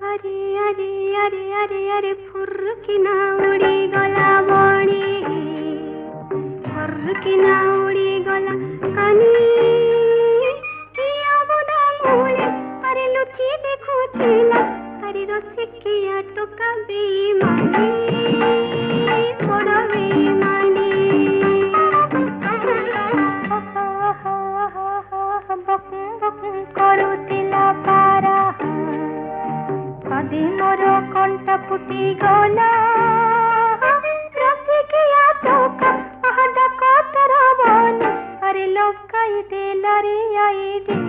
अरे अरे अरे अरे अरे फुर्किना उड़ी गला बणी फुर्किना उड़ी गला कानी किया बुदा मूले अरे लुची देखुथिला अरे रसिकिया टोका बेईमानी बड़ बेईमानी करुतिला पारा कदी मोर कंठ फुटी गला रसिकिया टोका डाक तोर बन अरे लकाई देला रे आई दे